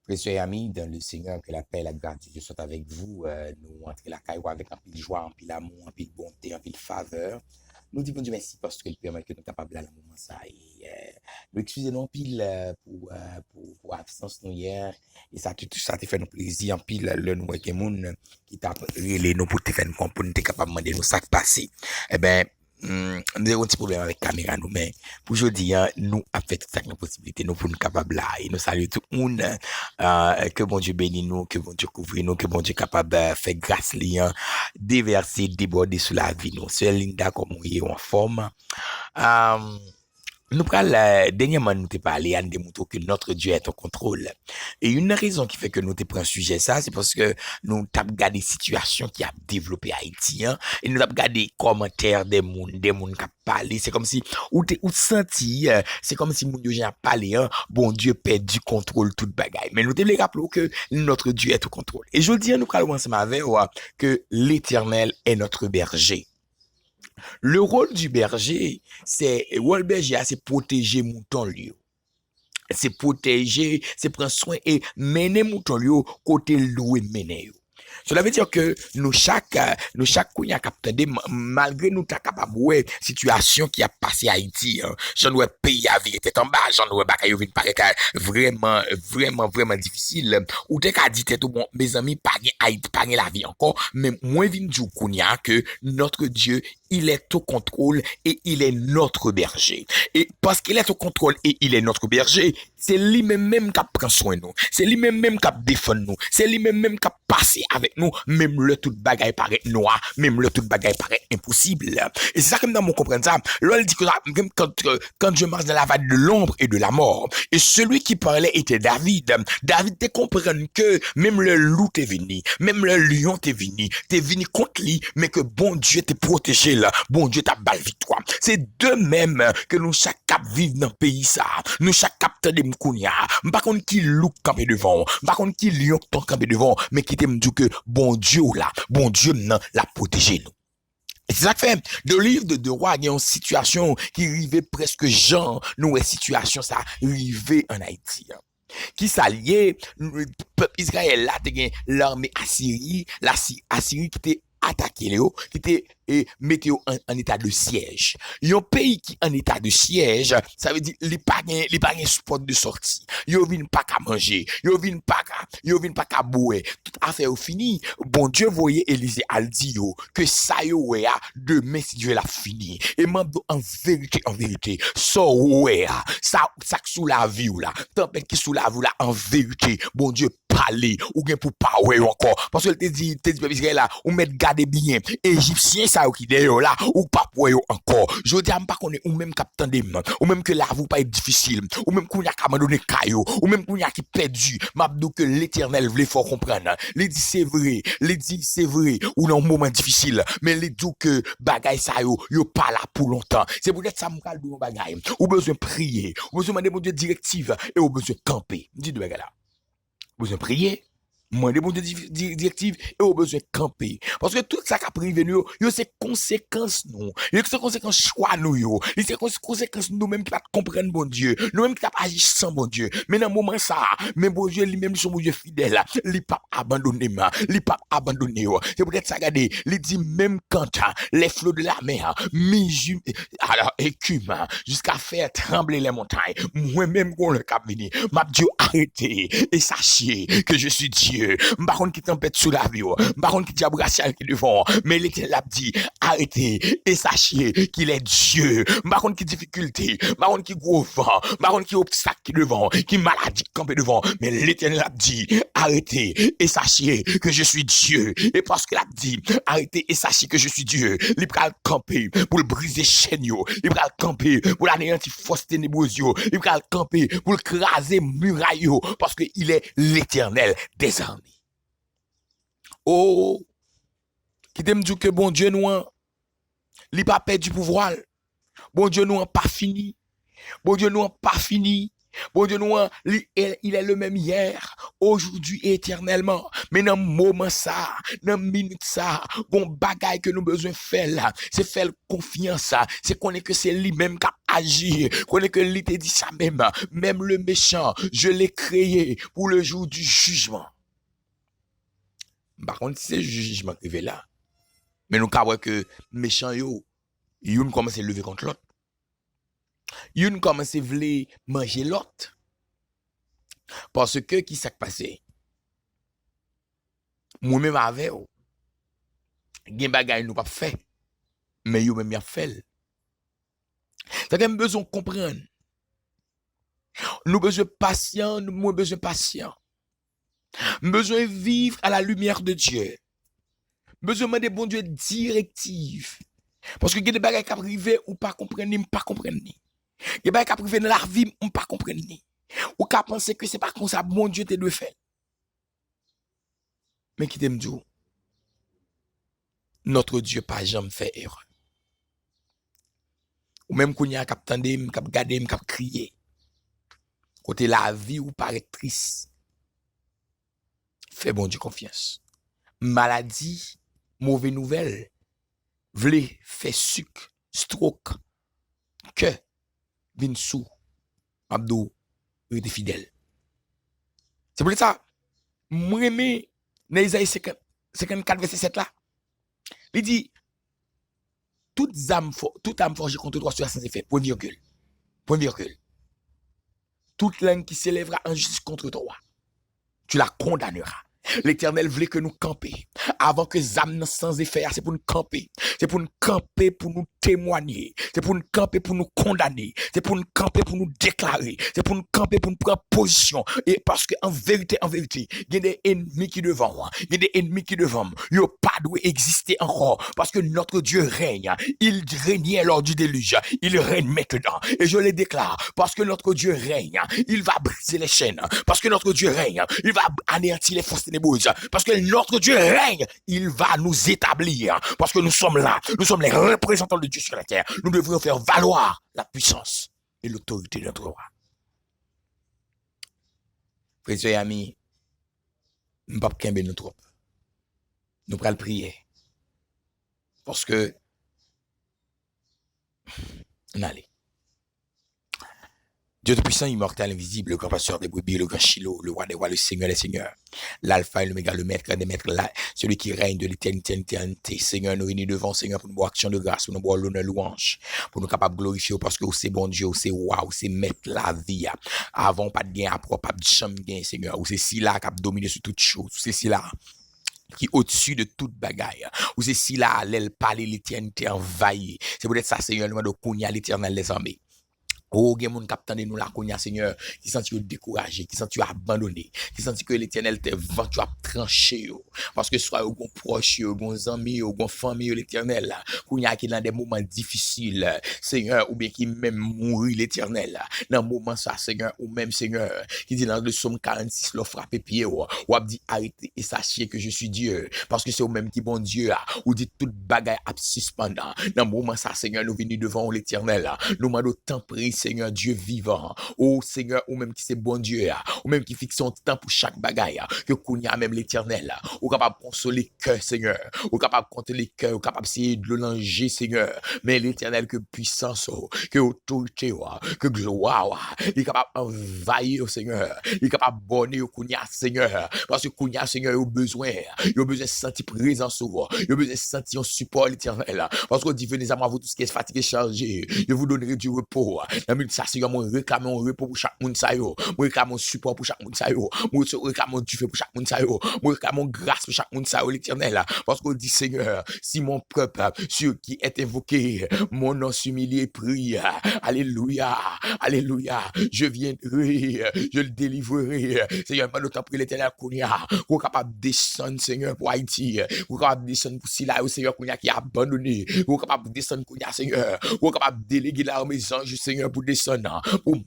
Précieux amis, dans le Seigneur, que la paix et la grâce de Dieu soient avec vous. Nous entrons la caille avec un peu de joie, un peu d'amour, un peu de bonté, un peu de faveur. Nous disons Dieu merci parce qu'il permet que nous sommes capables à un moment ça. Et, nous excusez-nous en pile pour absence nous hier. Et ça te fait nous plaisir en pile le nous avec monde qui t'a relé nous pour te faire nous comprendre, nous capable de demander nous ça qui passé. Eh ben, nous avons un petit problème avec la caméra, nous, mais pour aujourd'hui, nous avons fait toute cette possibilité, nous pour nous capables là, et nous saluons tout le monde, que bon Dieu bénisse nous, que bon Dieu couvre nous, que bon Dieu capable de faire grâce, liant, déverser, déborder sur la vie, nous. C'est Linda comme on est en forme. Euh, nous prenons dernièrement nous t'ai parlé Anne des moutons que notre Dieu est au contrôle. Et une raison qui fait que nous t'ai pris un sujet ça, c'est parce que nous t'avons regardé situation qui a développé Haïti, hein, et nous avons regardé commentaires des monde qui a parlé, c'est comme si ou senti c'est comme si moun yo a parlé, hein, bon Dieu perd du contrôle toute bagaille. Mais nous devons rappeler que notre Dieu est au contrôle. Et je dis nous allons ensemble avec que l'Éternel est notre berger. Le rôle du berger, rôle berger, c'est protéger mouton lui. C'est protéger, c'est prendre soin et mener mouton lui côté loué mener. Cela veut dire que nous chaque kounya capté malgré nous ta capable ouais situation qui a passé à Haïti, hein, j'en ouais pays à vie était en bas, j'en ouais bagay yo vinn paraître vraiment difficile ou t'es qu'a dit tout bon mes amis pas Haïti pas la vie encore mais moins vinn du kounya que notre Dieu il est au contrôle et il est notre berger. Et parce qu'il est au contrôle et il est notre berger, c'est lui-même qui prend soin de nous. C'est lui-même qui défend nous. C'est lui-même qui passe avec nous. Même le tout bagaille paraît noir. Même le tout bagaille paraît impossible. Et c'est ça que nous comprenons ça. Là, il dit que même quand je marche dans la vallée de l'ombre et de la mort. Et celui qui parlait était David. David te comprendre que même le loup t'est venu. Même le lion t'est venu contre lui. Mais que bon Dieu t'est protégé là. Bon Dieu t'a bal victoire. C'est de même que nous chaque cap vivre dans le pays ça. Nous chaque cap de m'kounya. Par contre qui loup campé devant. Par contre qui lion campé devant. Mais qui te m'dit que bon Dieu là. Bon Dieu nan l'a protégé nous. Et c'est ça que fait, le livre de roi, il y a une situation qui arrivait presque genre, nous, une situation, ça arrivait en Haïti. Qui s'alliait, le peuple Israël là, l'armée Assyrie, Assyrie qui était attaqué Léo, qui était metté en état de siège. Un pays qui en état de siège, ça veut dire les pas spot de sortie. Yo vinn pas qu'à manger, yo vinn pas qu'à boire. Toute affaire au fini. Bon Dieu voyait Élisée al dit yo que ça yo ouais demain si Dieu l'a fini. Et même en vérité, ça ouais ça sous la vie ou là, tempête qui sous la vie là en vérité, bon Dieu parler ou bien pour pas ouais encore parce que te dit peuple Israël là ou mettre garder bien égyptien ça qui d'ailleurs là ou pas ouais encore je dis pas connaît ou même capitaine de ou même que la vous pas être difficile ou même qu'on y a abandonné caillou ou même qu'on y a qui perdu m'a dit que l'Éternel voulait faut comprendre les dit c'est vrai ou dans un moment difficile mais les dit que bagaille ça yo pas là pour longtemps c'est peut-être ça m'cal de bagaille ou besoin prier ou besoin demander mon Dieu directive et ou besoin camper dit de bagaille là besoin prier moi des bonnes directives et au besoin de camper parce que tout ça qui a privé nous yo c'est conséquences nous yo c'est conséquences choix nous yo c'est conséquences nous même qui pas comprendre bon Dieu nous même qui pas agir sans bon Dieu mais dans moment ça même bon Dieu lui-même son bon Dieu fidèle il pas abandonner moi il pas abandonner yo c'est peut-être ça regarder il dit même quand les flots de la mer alors écume jusqu'à faire trembler les montagnes moi même quand le cap venir m'a Dieu arrêtez et sachez que je suis Dieu. Par contre qui tempête sous la vie, par contre qui diable racial qui devant, mais l'Éternel a dit arrêtez et sachez qu'il est Dieu. Par contre qui difficulté, par contre qui gros vent, par contre qui obstacle qui devant, qui maladie qui campé devant, mais l'Éternel a dit arrêtez et sachez que je suis Dieu. Et parce qu'il a dit arrêtez et sachez que je suis Dieu, il va camper pour le briser chaîne yo, il va camper pour l'anéantir force ténébreuse yo, il va camper pour le craser muraille yo, parce que il est l'Éternel des armées. Oh, qui t'aime dire que bon Dieu nous, il pas perdu pouvoir. Bon Dieu nous pas fini. Bon Dieu nous pas fini. Bon Dieu, nous, il est le même hier, aujourd'hui et éternellement. Mais dans le moment ça, dans la minute ça, bon bagay que nous besoin faire là, c'est faire confiance ça, c'est connaître que c'est lui-même qui a agi, connaître que lui te dit ça même le méchant, je l'ai créé pour le jour du jugement. Par contre, c'est le jugement qui est là. Mais nous avons que méchant yo, yon commence à lever contre l'autre. Yon commence à vouloir manger l'autre. Parce que, qui s'est passé? Moi-même avec vous, gen bagay nous pas fait, mais yo même y a fait. Ça que nous besoin comprendre. Nous besoin patient, nous besoin patient. Besoin vivre à la lumière de Dieu. Besoin demander bon Dieu directive. Parce que gen des bagay qui arrivé ou pas comprendre, pas comprendre. Gen bagay qui arrivé dans la vie, ou pas comprendre. Ou ka penser que c'est pas comme ça bon Dieu te doit faire. Mais qui t'aime dire, notre Dieu pas jamais fait erreur. Ou même qu'on y a cap tande, cap gade, cap crier. Côté la vie ou paraît triste. Fais bon Dieu confiance. Maladie, mauvaise nouvelle, vle, fait sucre, stroke, que, vin sous, abdo, était fidèle. C'est pour ça, moi, aimé, dans Isaïe 54, verset 7 là, il dit, toute âme forgée contre toi sera sans effet, point virgule. Point virgule. Toute langue qui s'élèvera en justice contre toi, tu la condamneras. L'Éternel voulait que nous campions. Avant que âmes sans effet, c'est pour nous camper. C'est pour nous camper, pour nous témoigner. C'est pour nous camper, pour nous condamner. C'est pour nous camper, pour nous déclarer. C'est pour nous camper, pour nous prendre position. Et parce que en vérité, il y a des ennemis qui devant. Il y a des ennemis qui devant. Il n'y a pas de exister encore. Parce que notre Dieu règne. Il régnait lors du déluge. Il règne maintenant. Et je le déclare. Parce que notre Dieu règne. Il va briser les chaînes. Parce que notre Dieu règne. Il va anéantir les forces ténébreuses. Parce que notre Dieu règne, il va nous établir. Parce que nous sommes là, nous sommes les représentants de Dieu sur la terre. Nous devrions faire valoir la puissance et l'autorité de notre roi. Frères et amis, nous ne pouvons pas nous trop. Nous pouvons prier. Parce que, allez. Dieu Tout-Puissant, immortel, invisible, le grand pasteur des brebis, le grand Shiloh, le roi des rois, le Seigneur des seigneurs, l'alpha et l'oméga, le maître des maîtres, celui qui règne de l'éternité, Seigneur, nous réunis devant, Seigneur, pour nous boire action de grâce, pour nous boire l'honneur, louange, pour nous capables de glorifier, parce que c'est bon Dieu, c'est roi, c'est maître la vie, avant pas de bien à propre, pas de chambre gain, Seigneur, ou c'est si là qui a dominé sur toute chose, c'est si là qui au-dessus de toute bagaille, ou c'est si là, l'aile parler l'éternité envahie, c'est peut-être ça, Seigneur, nous de Kounia, l'éternel des armées. Oh, gen moun kap tande nous la konya, Seigneur, qui senti découragé, qui senti abandonné, qui senti que l'Éternel te vent, tu as tranché, parce que soit au gon proche, au gon ami, au gon famille, l'Éternel, konya qui dans des moments difficiles, Seigneur, ou bien qui même mourit l'Éternel, dans moment ça, Seigneur, ou même Seigneur, qui dit dans le psaume 46, le frappe pied, ou a dit arrêtez et sachez que je suis Dieu, parce que c'est au même qui bon Dieu, ou dit toute bagaille à suspendre, dans moment ça, Seigneur, nous venons devant l'Éternel, nous demandons tant pris, Seigneur Dieu vivant, oh Seigneur, ou même qui c'est bon Dieu, ou même qui fixe son temps pour chaque bagaille, que Kounia même l'Éternel, ou capable de consoler cœur, Seigneur, ou capable de compter les cœurs, ou capable d'essayer de le langer, Seigneur, mais l'Éternel que puissance, que autorité, que gloire, il est capable d'envahir, Seigneur, il est capable de bonner au Kounia, Seigneur, parce que Kounia, Seigneur, il a besoin de sentir présence, il a besoin de sentir un support, l'Éternel, parce que dit, venez à moi, vous tous qui êtes fatigués, chargés, je vous donnerai du repos. Ça, Seigneur, moi, réclame un repos pour chaque monde, ça yo. Moi, réclame un support pour chaque monde, ça yo. Moi, réclame du feu pour chaque monde, ça yo. Moi, réclame grâce pour chaque monde, ça yo, l'Éternel. Parce qu'on dit, Seigneur, si mon peuple, sur qui est invoqué, mon nom s'humilie et prie, alléluia, alléluia, je viendrai, je le délivrerai. Seigneur, pas d'autant pour l'Éternel, Kounia, qu'on est capable de descendre, Seigneur, pour Haïti, qu'on est capable de descendre pour Sila, Seigneur, Kounia qui a abandonné, qu'on est capable de descendre, Kounia, Seigneur, qu'on est capable de déléguer l'armée des anges, Seigneur, pour descendre, pour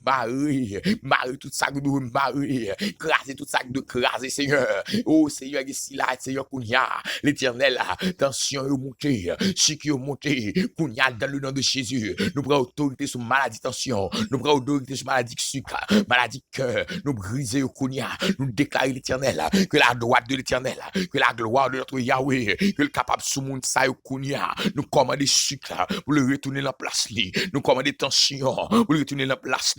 marrer tout ça que nous marrer, craser tout ça que nous craser, Seigneur. Oh, Seigneur, ici là, Seigneur, Kounia, l'Éternel, là, tension est montée, sucre est monté, Kounia, dans le nom de Jésus, nous prenons autorité sur maladie tension, nous prenons autorité sur maladie sucre, maladie cœur, nous briser Kounia, nous déclarer l'Éternel, que la droite de l'Éternel, que la gloire de notre Yahweh, que le capable sous monde ça Kounia, nous commander sucre pour le retourner dans la place, nous commander tension pour le retourner dans la place,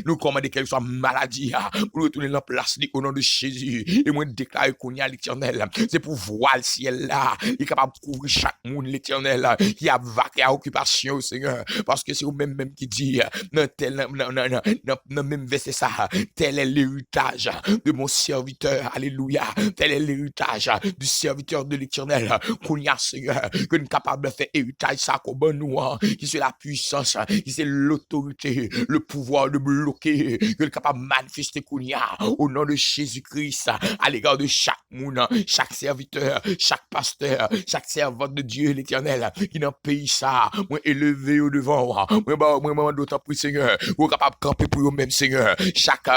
nous commander quelle soit maladie pour le retourner dans la place, au nom de Jésus, et moi déclarer Kounia l'Éternel, c'est pour voir le ciel là, il est capable de couvrir chaque monde l'Éternel, qui a vaqué à occupation, Seigneur, parce que c'est vous-même qui dit, dans même verset ça, tel est l'héritage de mon serviteur, alléluia, tel est l'héritage du serviteur de l'Éternel, Kounia, Seigneur, que nous sommes capables de faire héritage ça, comme nous, qui c'est la puissance, qui c'est l'autorité, le pouvoir de bloquer, que nous sommes capables de manifester Kounia, au nom de Jésus-Christ, à l'égard de chaque monde, chaque serviteur, chaque pasteur, chaque servante de Dieu, l'Éternel, qui dans le pays ça, moi élevé au devant, moi d'autant plus, Seigneur, vous capable de camper pour vous-même, Seigneur, chaque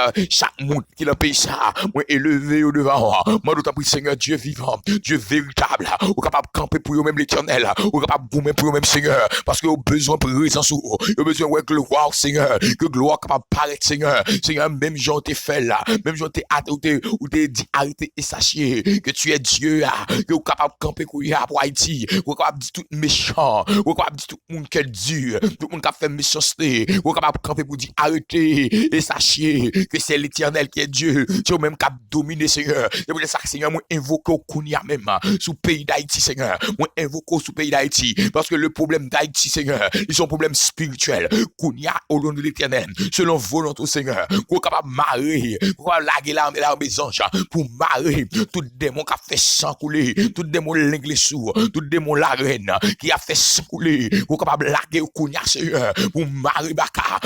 monde qui dans le pays ça, moi élevé au devant, moi d'autant plus, Seigneur, Dieu vivant, Dieu véritable, vous capable de camper pour vous-même, l'Éternel, vous capable de vous-même pour vous-même, Seigneur, parce que vous avez besoin de présence, vous avez besoin de gloire, Seigneur, que gloire capable de paraître, Seigneur, Seigneur, même Jean t'es fait là, même Jean t'es arrêté, ou t'es dit arrêtez et sachez que tu es Dieu, que vous capable de camper pour Haïti, vous capable de dire tout méchant, vous capable de dire tout le monde qui est dur, tout le monde qui a fait méchanceté, vous capable de camper pour dire arrêtez et sachez que c'est l'Éternel qui est Dieu, c'est vous même qui a dominé, Seigneur. C'est pour ça que, Seigneur, moi invoque au Kounia même, sous le pays d'Haïti, Seigneur, moi invoque sous le pays d'Haïti, parce que le problème d'Haïti, Seigneur, ils sont problème spirituel, Kounia au nom de l'Éternel, selon volonté, Seigneur, vous capable de marrer, vous capable de laguer l'armée des anges, pour marrer tout démon qui a fait sang couler, tout démon l'anglais sourd, tout démon la reine qui a fait sang couler, vous capable de laguer au Kounia, Seigneur, pour marrer Baka,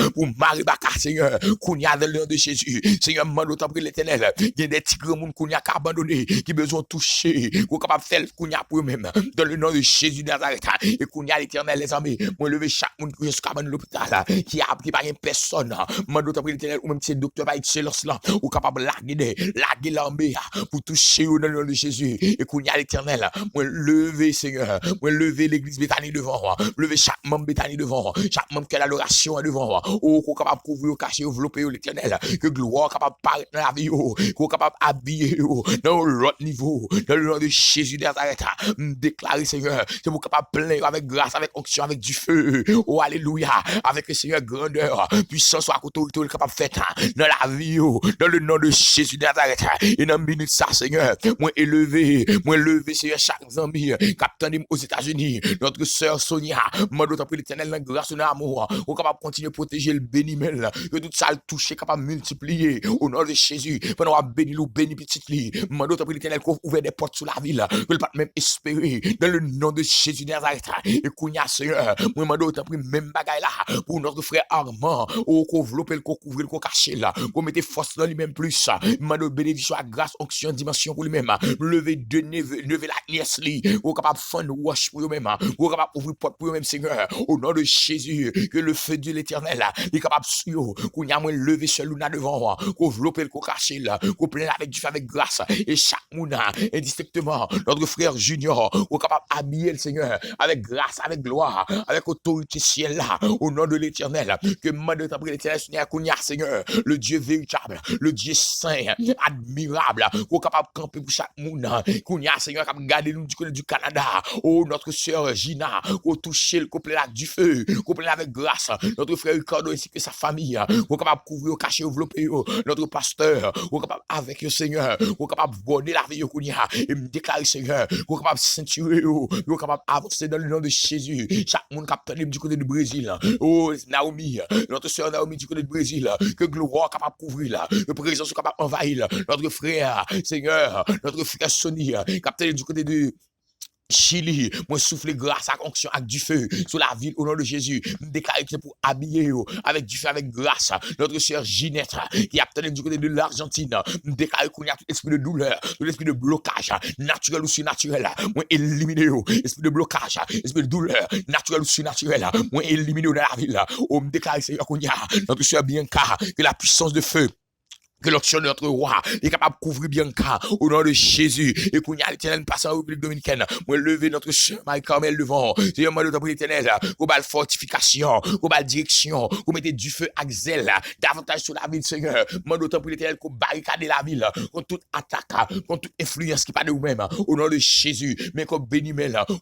Seigneur, Kounia dans le nom de Jésus, Seigneur, mande autant pour l'Éternel, il y a des tigres moun Kounia qui a abandonné, qui besoin de toucher, vous capable de faire Kounia pour eux-mêmes, dans le nom de Jésus de Nazareth, et Kounia l'Éternel, les amis, moi lever chaque monde qui est jusqu'à l'hôpital, qui a appris par une personne, mande autant pour l'Éternel, ou même si c'est docteur va excellence là, ou capable de laguer l'armée, pour toucher dans le nom de Jésus, et Kounia l'Éternel, moi lever Seigneur, moi lever l'église Béthanie devant, lever chaque membre Béthanie devant, chaque membre qui a l'adoration devant, ou qu'on capable de couvrir, cacher, envelopper l'Éternel, que gloire capable de paraître dans la vie, qu'on capable d'habiller dans l'autre niveau, dans le nom de Jésus de Nazareth, déclarer Seigneur, c'est vous capable de plaindre avec grâce, avec onction, avec du feu, oh alléluia, avec le Seigneur grandeur, puissance, autorité, capable de faire dans la vie, dans le nom de Jésus de Nazareth, et dans une minute ça Seigneur, moi élevé Seigneur, chaque ami, capitaine aux États-Unis, notre sœur Sonia, moi d'autant plus l'Éternel, dans grâce, dans l'amour, on capable de continuer à protéger le bénimel, que tout ça le toucher, capable de multiplier, au nom de Jésus, pendant qu'on béni ou béni petit lit, moi d'autant plus l'Éternel, qu'on ouvre des portes sur la ville, que le pas même espérer, dans le nom de Jésus de Nazareth, et Kounia Seigneur, moi d'autant plus même bagaille là, pour notre frère Armand, qu'on enveloppe, qu'on couvre, qu'on cache là, qu'on mette force dans lui-même plus, moi d'autant bénédiction à grâce, onction, dimension pour lui-même, lever la nièce li, qu'on capable de faire wash pour lui-même, qu'on capable d'ouvrir porte pour lui-même Seigneur, au nom de Jésus, que le feu de l'Éternel, il est capable de suivre, qu'on y a moins lever seul luna devant, qu'on enveloppe, qu'on cache là, qu'on plein avec du feu, avec grâce, et chaque monde, indistinctement, notre frère Junior, qu'on capable d'habiller le Seigneur, avec grâce, avec gloire, avec autorité ciel là, au nom de l'Éternel, que mande de t'appeler l'Éternel, Seigneur, le Dieu véritable, le Dieu saint, admirable, qu'on capable de camper pour chaque monde, qu'on y a Seigneur, capable de garder nous du côté du Canada, oh notre sœur Gina, qu'on touche le couple là du feu, qu'on plein avec grâce, notre frère Ricardo ainsi que sa famille, qu'on capable de couvrir, cacher, envelopper, notre pasteur, qu'on capable avec le Seigneur, qu'on capable de bonner la vie, qu'on y a, et me déclarer Seigneur, qu'on capable de ceinturer, qu'on capable d'avancer dans le nom de Jésus, chaque monde capable du côté du Brésil, oh Naomi, notre sœur Naomi du côté du Brésil, que gloire capable de couvrir là, que présence capable d'envahir notre frère, Seigneur, notre frère Sonny, capitaine du côté de Chili, moi souffle grâce à onction avec du feu sur la ville au nom de Jésus. Me déclare que pour habiller avec du feu, avec grâce. Notre sœur Ginette qui a obtenu du côté de l'Argentine. Me déclare qu'il y a tout esprit de douleur, tout esprit de blocage, naturel ou surnaturel. Moi éliminer esprit de blocage, esprit de douleur, naturel ou surnaturel. Moi éliminer dans la ville. On me déclare Seigneur qu'on y a notre sœur Bianca que la puissance de feu que l'onction de notre roi est capable de couvrir bien le cas au nom de Jésus. Et qu'on y a l'éternel passant en République Dominicaine. Moi, lever notre sœur Marie-Carmel devant. Seigneur, moi, pour l'éternel, qu'on va fortification, qu'on va direction, qu'on mette du feu à zèle, davantage sur la ville, Seigneur. Moi, d'autant pour l'éternel, qu'on barricade la ville, contre toute attaque, contre toute influence qui n'est pas de nous-mêmes, au nom de Jésus. Mais qu'on bénit,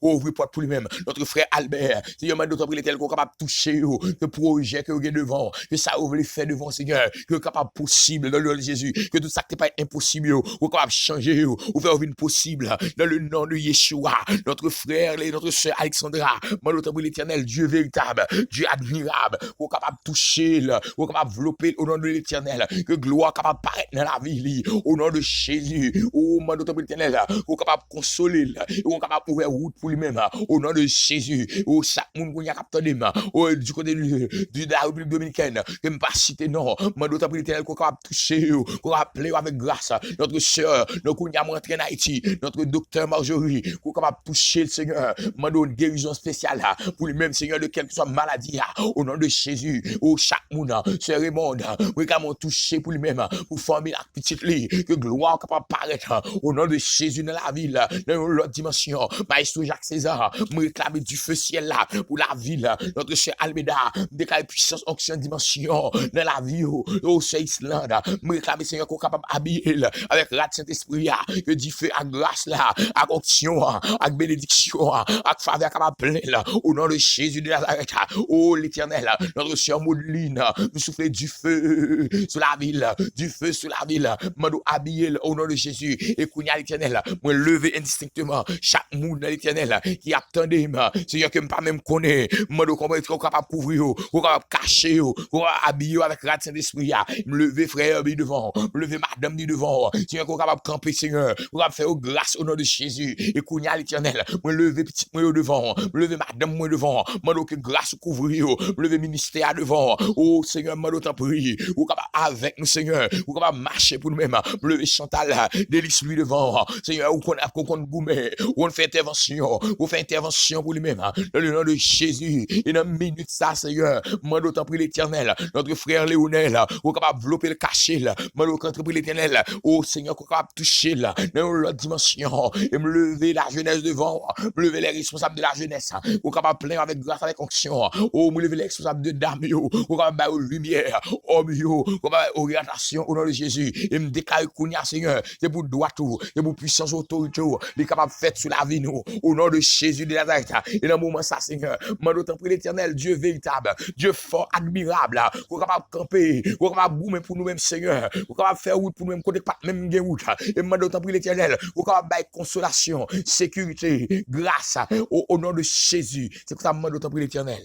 ouvre porte pour lui-même. Notre frère Albert, Seigneur, moi, d'autant pour l'éternel, qu'on est capable de toucher, le projet que vous avez devant, que ça ouvre les faits devant, Seigneur, que est capable possible dans le de Jésus, que tout ça qui n'est pas impossible, ou capable de changer, ou faire une possible, dans le nom de Yeshua, notre frère, notre soeur Alexandra, moi, l'autre pour l'éternel, Dieu véritable, Dieu admirable, ou capable de toucher, ou capable de développer au nom de l'éternel, que gloire capable de paraître dans la vie, au nom de Jésus, ou moi, l'autre pour l'éternel, ou capable de consoler, ou capable d'ouvrir route pour lui-même, au nom de Jésus, ou chaque monde qui a capté, du côté de la République Dominicaine, que je ne pas citer, non, moi, l'autre pour l'éternel, qu'on capable de toucher, qu'on rappeler avec grâce, notre sœur, notre qu'on a montré en Haïti, notre docteur Marjorie, qu'on capable de toucher le Seigneur, moi, une guérison spéciale, pour lui-même, Seigneur, de quelle que soit maladie, au nom de Jésus, ou chaque monde, sœur Raymond, oui, qu'on touché pour lui-même, pour former la petite lit, que gloire capable de paraître, au nom de Jésus dans la ville, dans l'autre dimension, Maestro Jacques César, me réclamer du feu ciel là, pour la ville, notre sœur Almeida, déclarer puissance, onction, dimension, dans la vie, au sœur Islande, me réclamer Seigneur qu'on est capable d'habiller avec la Saint-Esprit, que du feu à grâce là, à onction, à bénédiction, à faveur capable plein là, au nom de Jésus de Nazareth, oh l'éternel, notre sœur Maudeline, nous souffler du feu sur la ville, du feu sur la ville, nous habiller au nom de Jésus, et qu'on y a l'éternel, moi lever indistinctement chaque monde l'éternel qui attendait, Seigneur, que je pas même connaît, moi nous comment être capable de couvrir, capable de cacher, capable habiller avec la Saint-Esprit, me lever frère devant, me lever madame devant, Seigneur, qu'on capable de camper, Seigneur, qu'on capable faire grâce au nom de Jésus, et qu'on y a l'éternel, me lever petit moi devant, me lever madame moi devant, moi que grâce couvrir, me lever ministère devant, oh Seigneur, moi t'en prie, ou capable avec nous Seigneur, ou capable marcher pour nous-mêmes, me lever Chantal, délice lui devant, Seigneur, ou qu'on goumé, ou on fait intervention, ou fait intervention pour lui-même, dans le nom de Jésus, et dans une minute ça Seigneur, moi t'en prie l'éternel, notre frère Léonel, ou capable de développer le cachet là, moi contre pour l'éternel, oh Seigneur, qu'on capable de toucher là, dans l'autre dimension, et me lever la jeunesse devant, me lever les responsables de la jeunesse, ou capable plein avec grâce, avec onction, oh me lever les responsables de dames, ou capable de lumière, oh mio, capable orientation au nom de Jésus, et me déclare qu'on y a Seigneur, c'est pour droit tout, c'est pour puissance autorité, il est capable de faire sur la vie nous, au nom de Jésus de Nazareth, et dans le moment ça Seigneur, moi d'autant prie l'éternel, Dieu véritable, Dieu fort, admirable, qu'on capable de camper, qu'on capable de boumer pour nous-mêmes Seigneur, qu'on capable de faire route pour nous-mêmes, qu'on n'est pas même bien route, et moi d'autant prie l'éternel, qu'on capable de consolation, sécurité, grâce, au nom de Jésus, c'est pour ça moi d'autant prie l'éternel,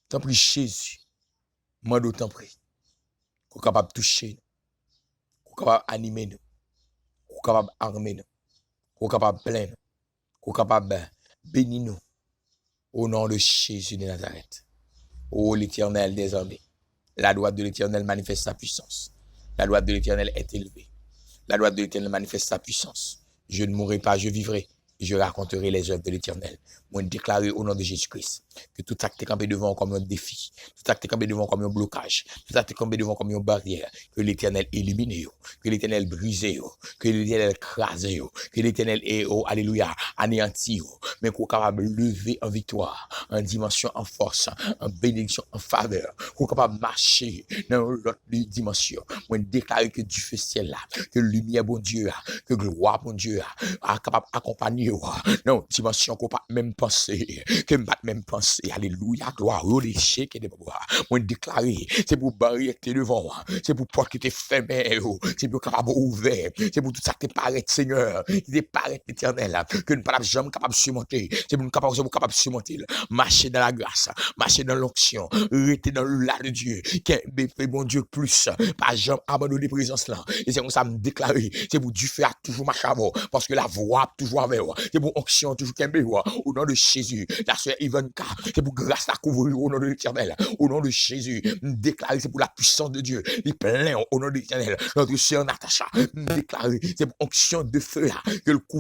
t'en prie Jésus, moi d'autant prie, qu'on capable de toucher nous, qu'on capable d'animer nous, qu'on capable d'armer nous, qu'on capable de plaindre, qu'on capable de bénir nous, au nom de Jésus de Nazareth. Ô l'Éternel des armées, la droite de l'Éternel manifeste sa puissance. La droite de l'Éternel est élevée. La droite de l'Éternel manifeste sa puissance. Je ne mourrai pas, je vivrai. Et je raconterai les œuvres de l'Éternel. Moi, déclarer au nom de Jésus-Christ que tout acte est campé devant comme un défi, tout acte est campé devant comme un blocage, tout acte est campé devant comme une barrière, que l'Éternel élimine, que l'Éternel brise, que l'Éternel crase, que l'Éternel est, oh, alléluia, anéanti, mais qu'on est capable de lever en victoire, en dimension, en force, en bénédiction, en faveur, qu'on est capable de marcher dans l'autre dimension. Moi, déclarer que du feu ciel là, que lumière, bon Dieu, que gloire, bon Dieu, est capable d'accompagner non, dimension qu'on pas même penser, que pas même penser, alléluia, gloire, les chèques et des bois, moi déclarer, c'est pour barrière qui devant, c'est pour porte qui t'est fermée, c'est pour capable ouvert, c'est pour tout ça qui paraît, Seigneur, qui te paraît éternel, que nous pas jamais capable de surmonter, c'est pour nous capable de surmonter, marcher dans la grâce, marcher dans l'onction, rester dans le là de Dieu, qui est bon Dieu plus, pas jamais abandonner présence là, et c'est comme ça me déclarer, c'est pour Dieu faire toujours marcher avant, parce que la voix toujours avec moi, c'est pour onction toujours qu'un au nom de Jésus, la sœur Ivanka, c'est pour grâce à couvrir au nom de l'Éternel, au nom de Jésus, déclarer, c'est pour la puissance de Dieu, il plein au nom de l'Éternel, notre sœur Natacha, déclarer, c'est pour onction de feu là, que le couvre